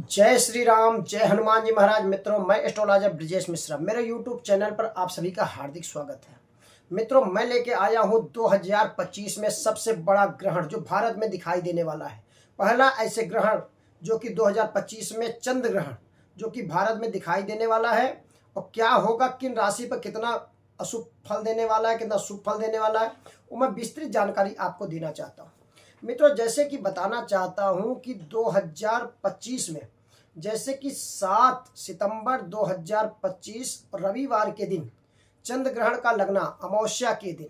जय श्री राम, जय हनुमान जी महाराज। मित्रों, मैं एस्ट्रोलॉजर ब्रजेश मिश्रा, मेरे यूट्यूब चैनल पर आप सभी का हार्दिक स्वागत है। मित्रों, मैं लेके आया हूं 2025 में सबसे बड़ा ग्रहण जो भारत में दिखाई देने वाला है। पहला ऐसे ग्रहण जो कि 2025 में चंद्र ग्रहण जो कि भारत में दिखाई देने वाला है। और क्या होगा, किन राशि पर कितना अशुभ फल देने वाला है, कितना शुभ फल देने वाला है, वो मैं विस्तृत जानकारी आपको देना चाहता हूँ। मित्रों, जैसे कि बताना चाहता हूं कि 2025 में जैसे कि 7 सितंबर 2025 रविवार के दिन चंद्र ग्रहण का लगना, अमावस्या के दिन,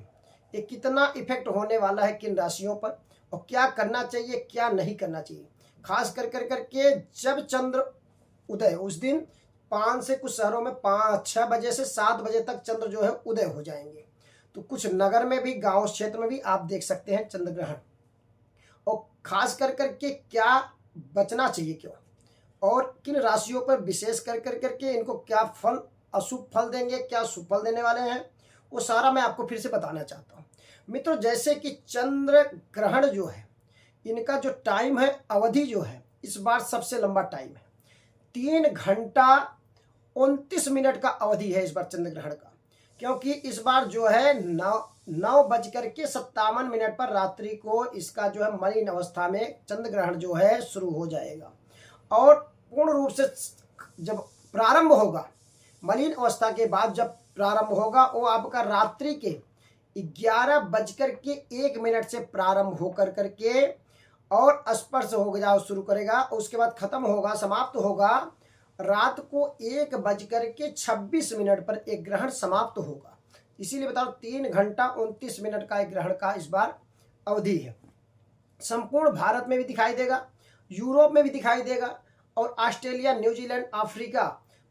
ये कितना इफेक्ट होने वाला है किन राशियों पर और क्या करना चाहिए क्या नहीं करना चाहिए। खास कर करके जब चंद्र उदय, उस दिन 5 से कुछ शहरों में 5-6 बजे से 7 बजे तक चंद्र जो है उदय हो जाएंगे। तो कुछ नगर में भी, गांव क्षेत्र में भी आप देख सकते हैं चंद्र ग्रहण। और खास कर करके क्या बचना चाहिए, क्यों और किन राशियों पर विशेष कर करके इनको क्या फल, अशुभ फल देंगे, क्या शुभ फल देने वाले हैं, वो सारा मैं आपको फिर से बताना चाहता हूँ। मित्रों, जैसे कि चंद्र ग्रहण जो है, इनका जो टाइम है, अवधि जो है, इस बार सबसे लंबा टाइम है। 3 घंटा 29 मिनट का अवधि है इस बार चंद्र ग्रहण का। क्योंकि इस बार जो है 9:57 पर रात्रि को इसका जो है मलिन अवस्था में चंद्र ग्रहण जो है शुरू हो जाएगा। और पूर्ण रूप से जब प्रारंभ होगा, मलिन अवस्था के बाद जब प्रारंभ होगा, वो आपका रात्रि के 11:01 से प्रारंभ होकर करके और स्पर्श हो जाओ शुरू करेगा। उसके बाद खत्म होगा, समाप्त होगा रात को 1:26 पर एक ग्रहण समाप्त होगा। इसीलिए बता रहा हूं 3 घंटा 29 मिनट का एक ग्रहण का इस बार अवधि है। संपूर्ण भारत में भी दिखाई देगा, यूरोप में भी दिखाई देगा और ऑस्ट्रेलिया, न्यूजीलैंड, अफ्रीका,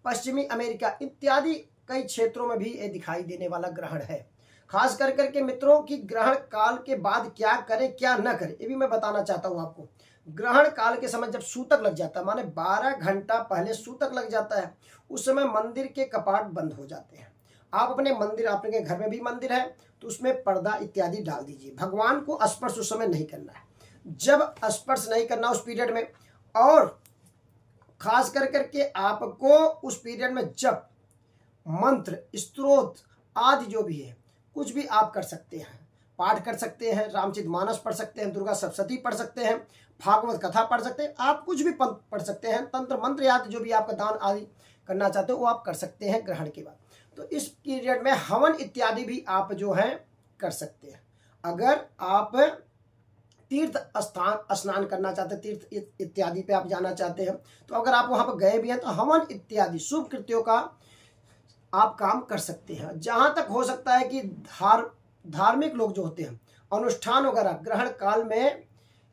पश्चिमी अमेरिका इत्यादि कई क्षेत्रों में भी ये दिखाई देने वाला ग्रहण है। खास कर करके मित्रों की ग्रहण काल के बाद क्या करें क्या न करें, ये भी मैं बताना चाहता हूं आपको। ग्रहण काल के समय जब सूतक लग जाता है, माने 12 घंटा पहले सूतक लग जाता है, उस समय मंदिर के कपाट बंद हो जाते हैं। आप अपने मंदिर, आपके घर में भी मंदिर है तो उसमें पर्दा इत्यादि डाल दीजिए। भगवान को स्पर्श उस समय नहीं करना है, जब स्पर्श नहीं करना उस पीरियड में। और खास कर करके आपको उस पीरियड में जब मंत्र, स्तोत्र आदि जो भी है कुछ भी आप कर सकते हैं, पाठ कर सकते हैं, रामचरितमानस पढ़ सकते हैं, दुर्गा सप्तशती पढ़ सकते हैं, भागवत कथा पढ़ सकते हैं, आप कुछ भी पढ़ सकते हैं, तंत्र मंत्र आदि जो भी आपका दान आदि करना चाहते हो वो आप कर सकते हैं ग्रहण के बाद। तो इस पीरियड में हवन इत्यादि भी आप जो है कर सकते हैं। अगर आप तीर्थ स्थान स्नान करना चाहते हैं, तीर्थ इत्यादि पे आप जाना चाहते हैं, तो अगर आप वहां पर गए भी हैं तो हवन इत्यादि शुभ कृत्यों का आप काम कर सकते हैं। जहां तक हो सकता है कि धार्मिक लोग जो होते हैं, अनुष्ठान वगैरह ग्रहण काल में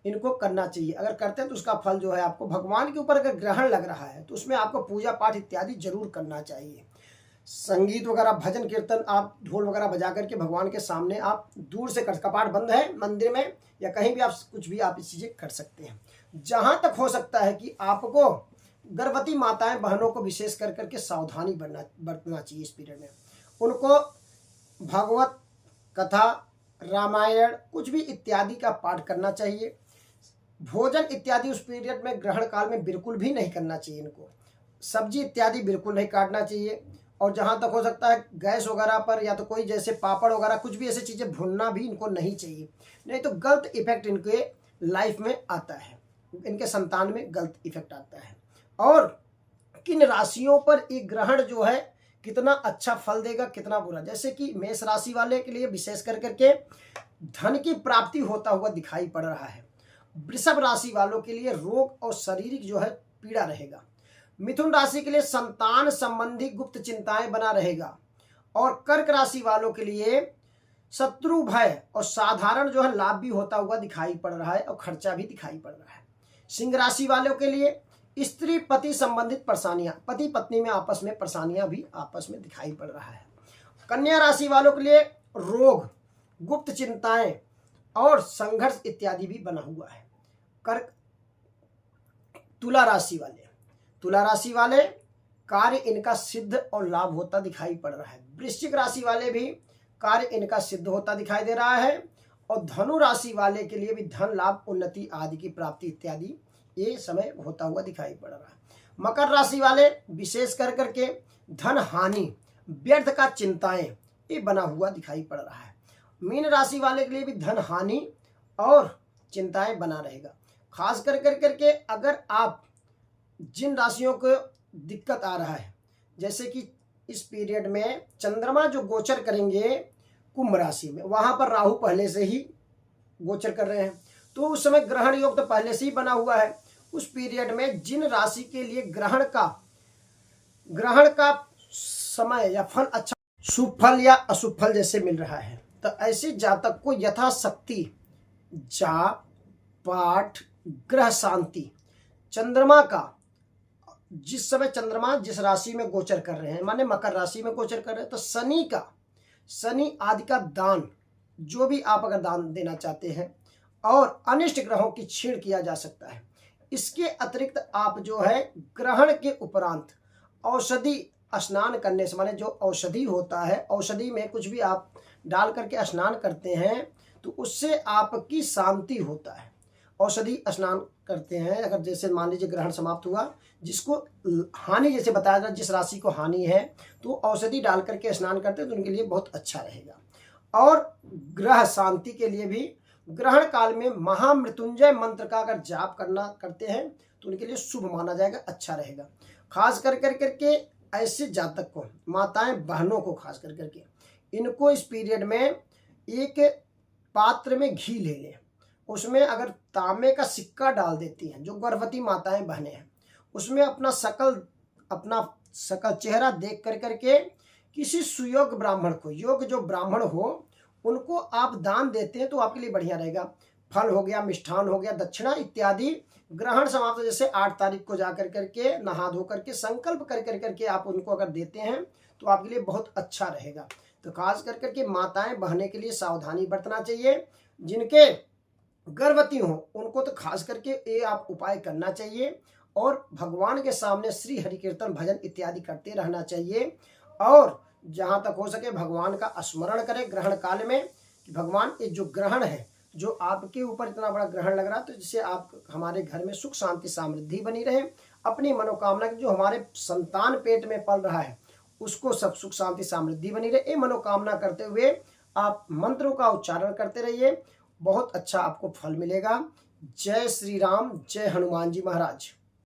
इनको करना चाहिए। अगर करते हैं तो उसका फल जो है आपको, भगवान के ऊपर अगर ग्रहण लग रहा है तो उसमें आपको पूजा पाठ इत्यादि जरूर करना चाहिए। संगीत वगैरह, भजन कीर्तन, आप ढोल वगैरह बजा करके भगवान के सामने आप दूर से कर, कपाट बंद है मंदिर में या कहीं भी आप कुछ भी आप चीजें कर सकते हैं। जहां तक हो सकता है कि आपको गर्भवती माताएं बहनों को विशेष कर करके सावधानी बरतना चाहिए इस पीरियड में। उनको भगवत कथा, रामायण कुछ भी इत्यादि का पाठ करना चाहिए। भोजन इत्यादि उस पीरियड में ग्रहण काल में बिल्कुल भी नहीं करना चाहिए। इनको सब्जी इत्यादि बिल्कुल नहीं काटना चाहिए। और जहां तक हो सकता है गैस वगैरह पर या तो कोई जैसे पापड़ वगैरह कुछ भी ऐसी चीजें भूनना भी इनको नहीं चाहिए, नहीं तो गलत इफेक्ट इनके लाइफ में आता है, इनके संतान में गलत इफेक्ट आता है। और किन राशियों पर एक ग्रहण जो है कितना अच्छा फल देगा, कितना बुरा, जैसे कि मेष राशि वाले के लिए विशेष कर करके धन की प्राप्ति होता हुआ दिखाई पड़ रहा है। वृषभ राशि वालों के लिए रोग और शारीरिक जो है पीड़ा रहेगा। मिथुन राशि के लिए संतान संबंधी गुप्त चिंताएं बना रहेगा। और कर्क राशि वालों के लिए शत्रु भय और साधारण जो है लाभ भी होता हुआ दिखाई पड़ रहा है और खर्चा भी दिखाई पड़ रहा है। सिंह राशि वालों के लिए स्त्री पति संबंधित परेशानियां, पति पत्नी में आपस में परेशानियां भी आपस में दिखाई पड़ रहा है। कन्या राशि वालों के लिए रोग, गुप्त चिंताएं और संघर्ष इत्यादि भी बना हुआ है। कर्क तुला राशि वाले कार्य इनका सिद्ध और लाभ होता दिखाई पड़ रहा है। वृश्चिक राशि वाले भी कार्य इनका सिद्ध होता दिखाई दे रहा है। और धनु राशि वाले के लिए भी धन लाभ, उन्नति आदि की प्राप्ति इत्यादि ये समय होता हुआ दिखाई पड़ रहा है। मकर राशि वाले विशेष कर करके धन हानि, व्यर्थ का चिंताएं, ये बना हुआ दिखाई पड़ रहा है। मीन राशि वाले के लिए भी धन हानि और चिंताएं बना रहेगा। खास कर करके अगर आप जिन राशियों को दिक्कत आ रहा है, जैसे कि इस पीरियड में चंद्रमा जो गोचर करेंगे कुंभ राशि में, वहां पर राहु पहले से ही गोचर कर रहे हैं, तो उस समय ग्रहण योग तो पहले से ही बना हुआ है। उस पीरियड में जिन राशि के लिए ग्रहण का समय या फल अच्छा, शुभ फल या अशुभ फल जैसे मिल रहा है, तो ऐसे जातक को यथाशक्ति जाप, पाठ, ग्रह शांति, चंद्रमा का जिस समय चंद्रमा जिस राशि में गोचर कर रहे हैं, माने मकर राशि में गोचर कर रहे हैं, तो शनि आदि का दान, जो भी आप अगर दान देना चाहते हैं, और अनिष्ट ग्रहों की छीण किया जा सकता है। इसके अतिरिक्त आप जो है ग्रहण के उपरांत औषधि स्नान करने से, माने जो औषधि होता है, औषधि में कुछ भी आप डाल करके स्नान करते हैं तो उससे आपकी शांति होता है। औषधि स्नान करते हैं, अगर जैसे मान लीजिए ग्रहण समाप्त हुआ, जिसको हानि जैसे बताया जाए, जिस राशि को हानि है तो औषधि डाल करके स्नान करते हैं तो उनके लिए बहुत अच्छा रहेगा। और ग्रह शांति के लिए भी ग्रहण काल में महामृत्युंजय मंत्र का अगर जाप करते हैं तो उनके लिए शुभ माना जाएगा, अच्छा रहेगा। खास करके ऐसे जातक को, माताएं बहनों को खास करके, इनको इस पीरियड में एक पात्र में घी ले लें, उसमें अगर तांबे का सिक्का डाल देती हैं, जो गर्भवती माताएं बहनें हैं, उसमें अपना सकल चेहरा देख करके किसी सुयोग्य ब्राह्मण को, योग्य जो ब्राह्मण हो, उनको आप दान देते हैं तो आपके लिए बढ़िया रहेगा। फल हो गया, मिष्ठान हो गया, दक्षिणा इत्यादि ग्रहण समाप्त जैसे 8 तारीख को जा करके नहा धो करके संकल्प करके आप उनको अगर देते हैं तो आपके लिए बहुत अच्छा रहेगा। तो खास करके माताएं बहने के लिए सावधानी बरतना चाहिए। जिनके गर्भवती हो उनको तो खास करके ये आप उपाय करना चाहिए, और भगवान के सामने श्री हरि कीर्तन भजन इत्यादि करते रहना चाहिए। और जहां तक हो सके भगवान का स्मरण करें ग्रहण काल में कि भगवान, ये जो ग्रहण है, जो आपके ऊपर इतना बड़ा ग्रहण लग रहा है, तो जिससे आप हमारे घर में सुख शांति समृद्धि बनी रहे, अपनी मनोकामना की, जो हमारे संतान पेट में पल रहा है उसको सब सुख शांति समृद्धि बनी रहे, ये मनोकामना करते हुए आप मंत्रों का उच्चारण करते रहिए, बहुत अच्छा आपको फल मिलेगा। जय श्री राम, जय हनुमान जी महाराज।